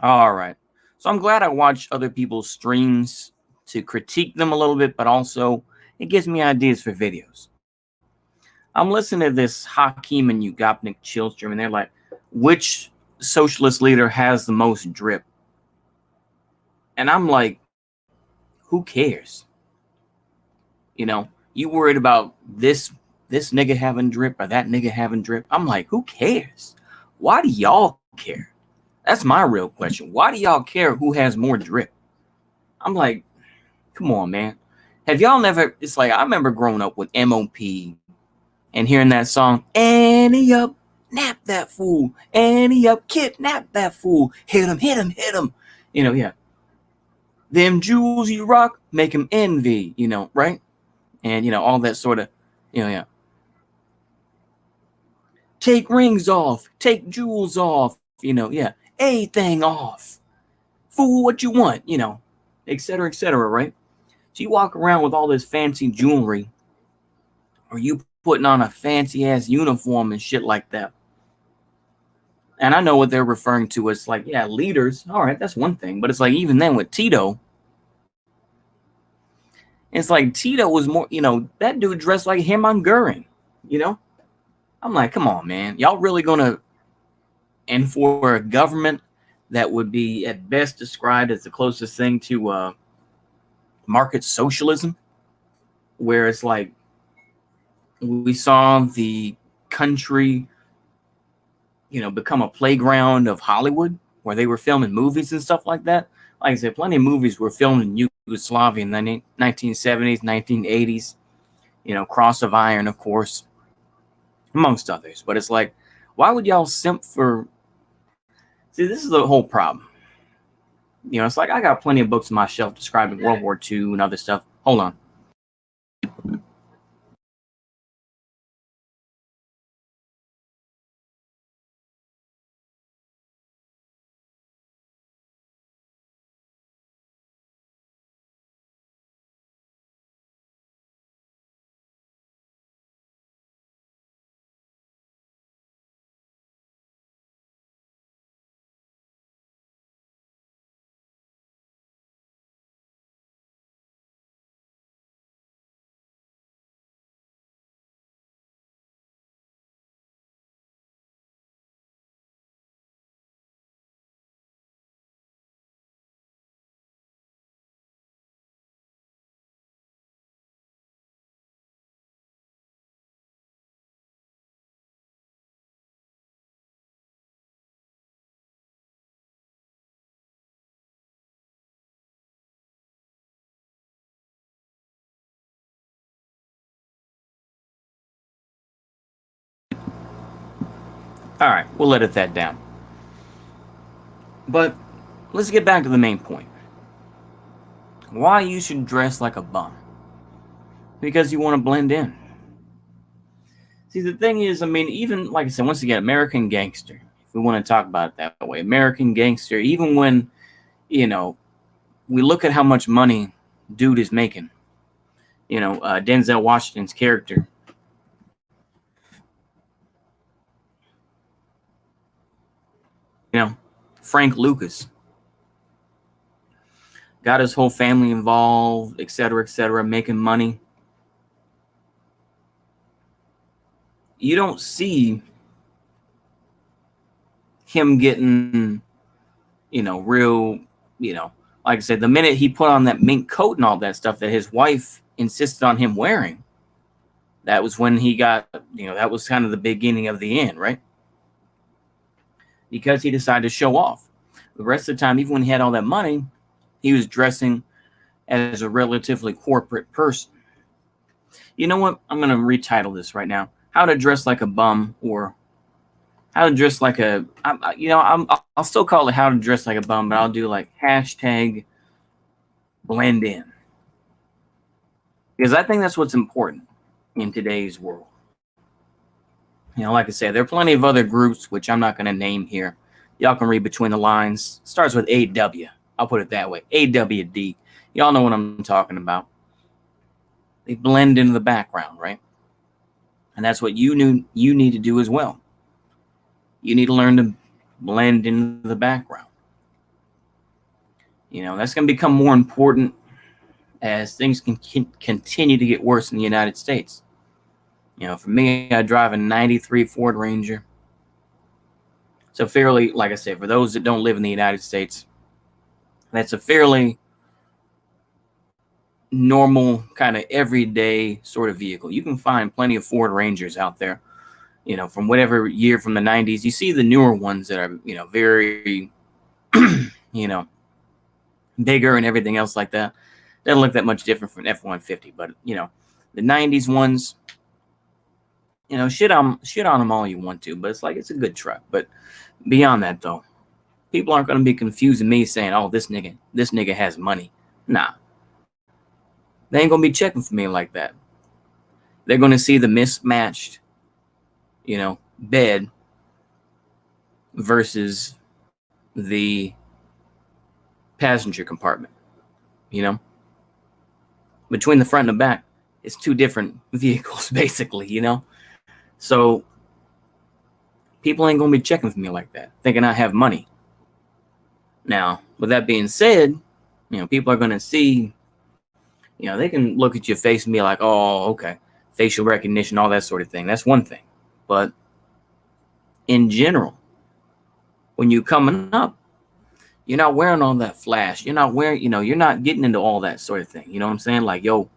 All right. So I'm glad I watch other people's streams to critique them a little bit, but also it gives me ideas for videos. I'm listening to this Hakeem and Ugopnik chill stream, and they're like, which socialist leader has the most drip? And I'm like, who cares? You know, you worried about this nigga having drip or that nigga having drip? I'm like, who cares? Why do y'all care? That's my real question. Why do y'all care who has more drip? I'm like, come on, man. Have y'all never? It's like I remember growing up with MOP and hearing that song, Annie up, nap that fool, Annie up, kidnap that fool, hit him, hit him, hit him. Yeah. Them jewels you rock, make him envy, right? And, all that sort of, yeah. Take rings off, take jewels off, yeah. Everything off. Fool what you want, etc., right? So you walk around with all this fancy jewelry, or you putting on a fancy ass uniform and shit like that. And I know what they're referring to as like, yeah, leaders. All right, that's one thing. But it's like even then with Tito, it's like Tito was more, that dude dressed like him on Goering, I'm like, come on, man. Y'all really gonna, and for a government that would be at best described as the closest thing to market socialism, where it's like we saw the country, become a playground of Hollywood where they were filming movies and stuff like that. Like I said, plenty of movies were filmed in Yugoslavia in the 1970s, 1980s, Cross of Iron, of course, amongst others. But it's like, why would y'all simp for? See, this is the whole problem. It's like I got plenty of books on my shelf describing World War II and other stuff. Hold on. All right, we'll edit that down. But let's get back to the main point. Why you should dress like a bum? Because you want to blend in. See, the thing is, I mean, even like I said, once again, American Gangster. If we want to talk about it that way, American Gangster. Even when we look at how much money dude is making. Denzel Washington's character. Frank Lucas got his whole family involved, etc., making money. You don't see him getting, real, like I said, the minute he put on that mink coat and all that stuff that his wife insisted on him wearing, that was when he got, that was kind of the beginning of the end, right? Because he decided to show off. The rest of the time, even when he had all that money, he was dressing as a relatively corporate person. You know what? I'm going to retitle this right now. How to Dress Like a Bum, or How to Dress Like a, I'll still call it How to Dress Like a Bum, but I'll do like hashtag blend in. Because I think that's what's important in today's world. Like I said, there are plenty of other groups, which I'm not going to name here. Y'all can read between the lines. Starts with AW. I'll put it that way. AWD. Y'all know what I'm talking about. They blend into the background, right? And that's what you need to do as well. You need to learn to blend into the background. That's going to become more important as things can continue to get worse in the United States. For me, I drive a 93 Ford Ranger. So fairly, like I said, for those that don't live in the United States, that's a fairly normal kind of everyday sort of vehicle. You can find plenty of Ford Rangers out there, from whatever year from the 90s. You see the newer ones that are, very, bigger and everything else like that. Doesn't look that much different from F-150, but, the 90s ones, shit on them all you want to, but it's like, it's a good truck. But beyond that, though, people aren't going to be confusing me saying, oh, this nigga has money. Nah. They ain't going to be checking for me like that. They're going to see the mismatched, bed versus the passenger compartment. Between the front and the back, it's two different vehicles, basically, So people ain't going to be checking for me like that, thinking I have money. Now, with that being said, people are going to see, they can look at your face and be like, oh, okay, facial recognition, all that sort of thing. That's one thing. But in general, when you're coming up, you're not wearing all that flash. You're not wearing, you're not getting into all that sort of thing. You know what I'm saying? Like, yo,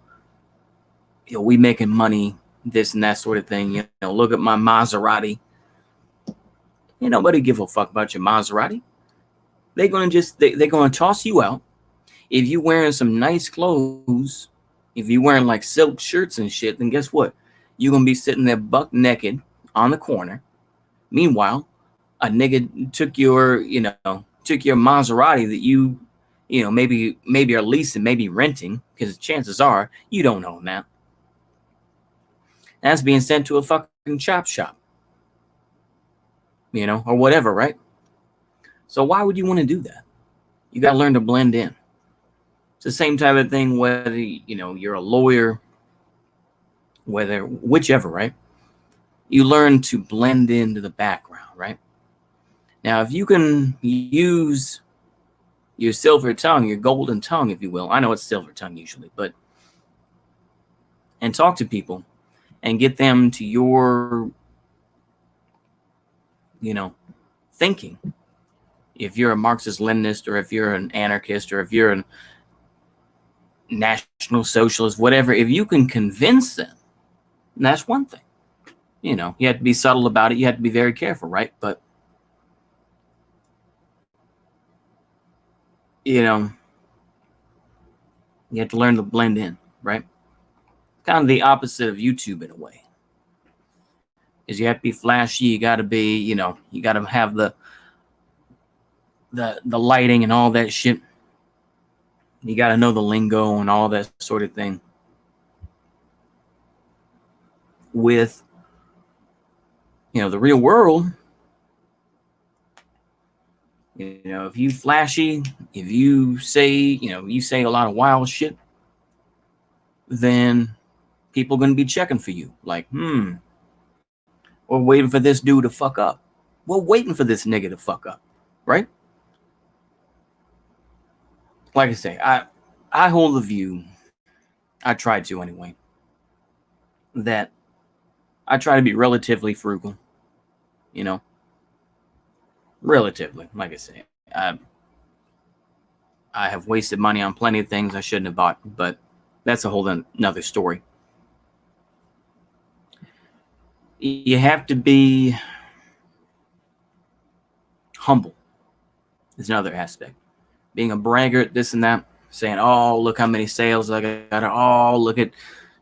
we making money, this and that sort of thing. Look at my Maserati. Ain't nobody give a fuck about your Maserati. They're gonna they're gonna toss you out. If you wearing some nice clothes, if you wearing like silk shirts and shit, then guess what? You're gonna be sitting there buck naked on the corner. Meanwhile, a nigga took your Maserati that you maybe are leasing, maybe renting, because chances are you don't own that. That's being sent to a fucking chop shop, or whatever, right? So why would you want to do that? You got to learn to blend in. It's the same type of thing whether, you're a lawyer, whichever, right? You learn to blend into the background, right? Now, if you can use your silver tongue, your golden tongue, if you will. I know it's silver tongue usually, and talk to people and get them to your, thinking. If you're a Marxist-Leninist, or if you're an anarchist, or if you're a national socialist, whatever, if you can convince them, that's one thing. You have to be subtle about it. You have to be very careful, right? But, you have to learn to blend in, right? Kind of the opposite of YouTube in a way. Is you have to be flashy. You got to be, you got to have the lighting and all that shit. You got to know the lingo and all that sort of thing. With, the real world, if you flashy, if you say, you say a lot of wild shit, then people going to be checking for you. Like, we're waiting for this dude to fuck up. We're waiting for this nigga to fuck up, right? Like I say, I hold the view, I try to anyway, that I try to be relatively frugal, relatively. Like I say, I have wasted money on plenty of things I shouldn't have bought, but that's a whole another story. You have to be humble. Is another aspect. Being a braggart, this and that, saying, oh, look how many sales I got. Oh, look at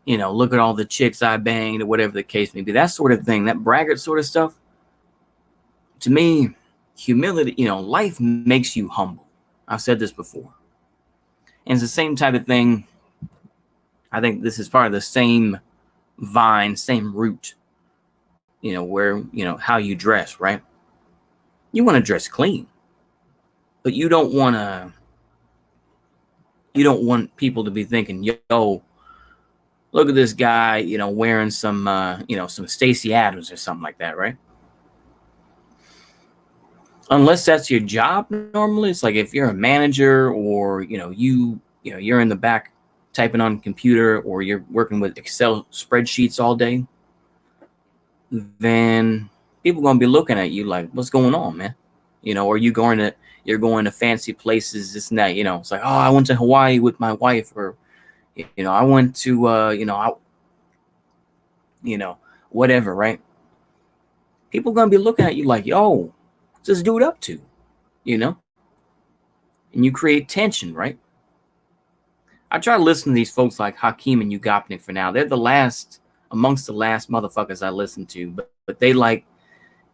all the chicks I banged, or whatever the case may be. That sort of thing, that braggart sort of stuff. To me, humility, life makes you humble. I've said this before. And it's the same type of thing. I think this is part of the same vine, same root, where, how you dress, right? You want to dress clean, but you don't want people to be thinking, yo, look at this guy, wearing some Stacey Adams or something like that, right? unless that's your job normally. It's like if you're a manager, or you're in the back typing on a computer, or you're working with Excel spreadsheets all day, then people are going to be looking at you like, what's going on, man? Or you're going to fancy places, this and that. It's like, oh, I went to Hawaii with my wife, or I went to whatever, right? People are going to be looking at you like, yo, what's this dude up to? And you create tension, right? I try to listen to these folks like Hakeem and Ugopnik for now. They're amongst the last motherfuckers I listen to, but they like,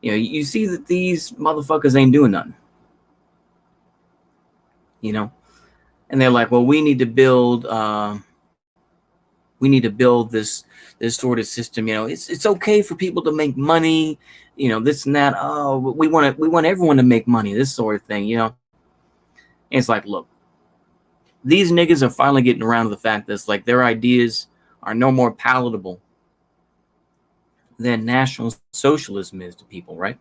you see that these motherfuckers ain't doing nothing, and they're like, well, we need to build this sort of system. It's okay for people to make money, this and that. Oh, we want everyone to make money, this sort of thing. And it's like, look, these niggas are finally getting around to the fact that it's like their ideas are no more palatable than National Socialism is to people, right?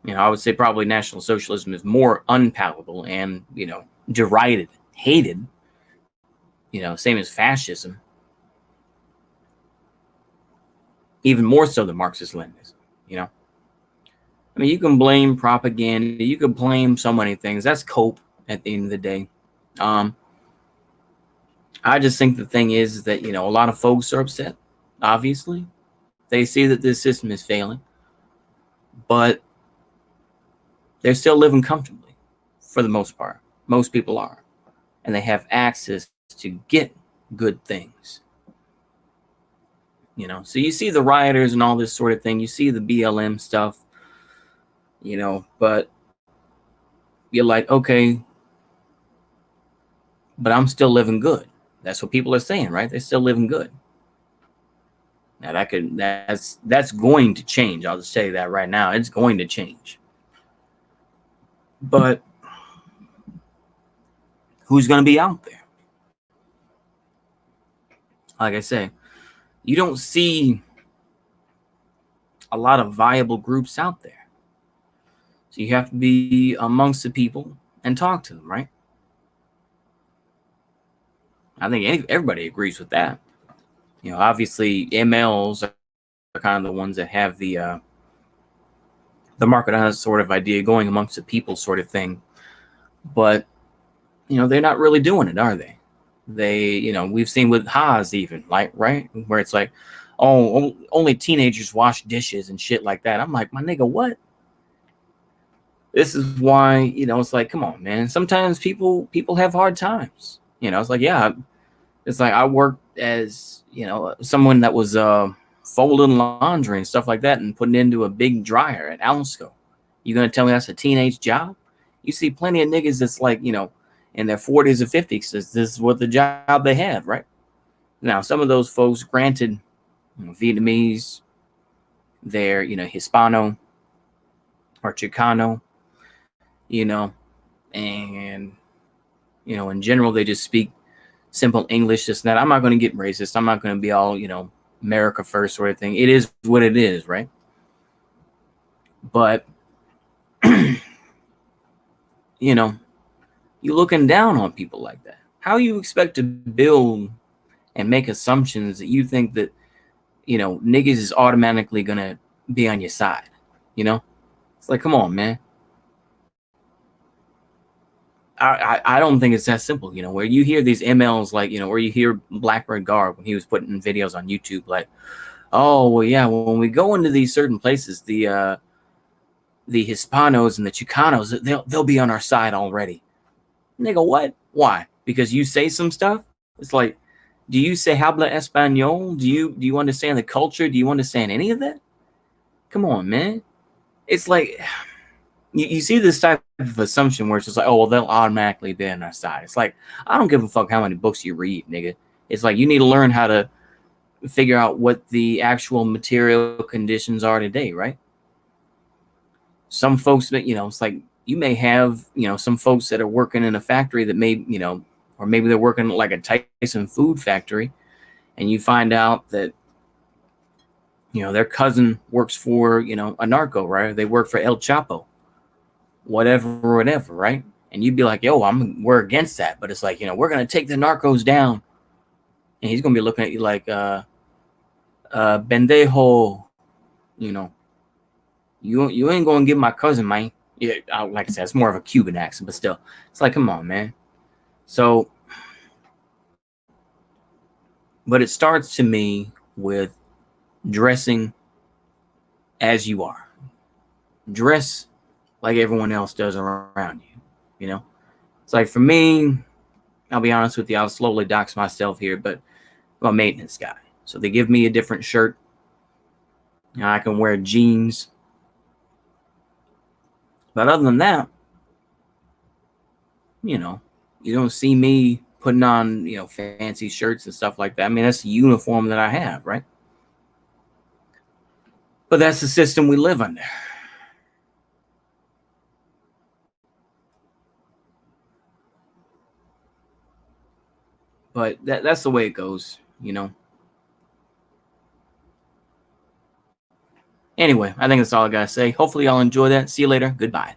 I would say probably National Socialism is more unpalatable and, derided, hated, same as fascism, even more so than Marxist-Leninism, I mean, you can blame propaganda, you can blame so many things. That's cope at the end of the day. I just think the thing is that, a lot of folks are upset, obviously. They see that this system is failing, but they're still living comfortably for the most part. Most people are. And they have access to get good things. So you see the rioters and all this sort of thing. You see the BLM stuff, but you're like, okay, but I'm still living good. That's what people are saying, right? They're still living good. Now that's going to change. I'll just say that right now. It's going to change. But who's going to be out there? Like I say, you don't see a lot of viable groups out there. So you have to be amongst the people and talk to them, right? I think everybody agrees with that. Obviously MLs are kind of the ones that have the market sort of idea going amongst the people sort of thing. But, they're not really doing it, are they? They, we've seen with Haas even, like, right? Where it's like, oh, only teenagers wash dishes and shit like that. I'm like, my nigga, what? This is why, it's like, come on, man. Sometimes people have hard times. It's like, yeah, it's like I worked as, someone that was folding laundry and stuff like that and putting it into a big dryer at Alsco. You gonna tell me that's a teenage job? You see plenty of niggas that's like, in their 40s or 50s, this is what the job they have, right? Now, some of those folks, granted, Vietnamese, they're, Hispano or Chicano, and, in general, they just speak simple English, this and that. I'm not going to get racist. I'm not going to be all, America first sort of thing. It is what it is, right? But, you're looking down on people like that. How you expect to build and make assumptions that you think that, niggas is automatically going to be on your side, It's like, come on, man. I don't think it's that simple, where you hear these MLs like, or you hear Blackbird Garb when he was putting videos on YouTube like, oh, well, yeah, when we go into these certain places, the Hispanos and the Chicanos, they'll be on our side already. Nigga, what? Why? Because you say some stuff? It's like, do you say habla español? Do you understand the culture? Do you understand any of that? Come on, man. It's like, you see this type of assumption where it's just like, oh, well, they'll automatically be on our side. It's like, I don't give a fuck how many books you read, nigga. It's like, you need to learn how to figure out what the actual material conditions are today, right? Some folks, it's like, you may have, some folks that are working in a factory that may, or maybe they're working like a Tyson food factory, and you find out that, Their cousin works for, a narco, right? They work for El Chapo, whatever, right? And you'd be like, yo, we're against that. But it's like, we're going to take the narcos down. And he's going to be looking at you like, bendejo, you know, you ain't going to get my cousin, man. Yeah, like I said, it's more of a Cuban accent, but still, it's like, come on, man. So, but it starts to me with dressing as you are. Dress like everyone else does around you. It's like, for me, I'll be honest with you, I'll slowly dox myself here, but I'm a maintenance guy. So they give me a different shirt. I can wear jeans. But other than that, you don't see me putting on, fancy shirts and stuff like that. I mean, that's the uniform that I have, right? But that's the system we live under. But that's the way it goes. Anyway, I think that's all I gotta say. Hopefully y'all enjoy that. See you later. Goodbye.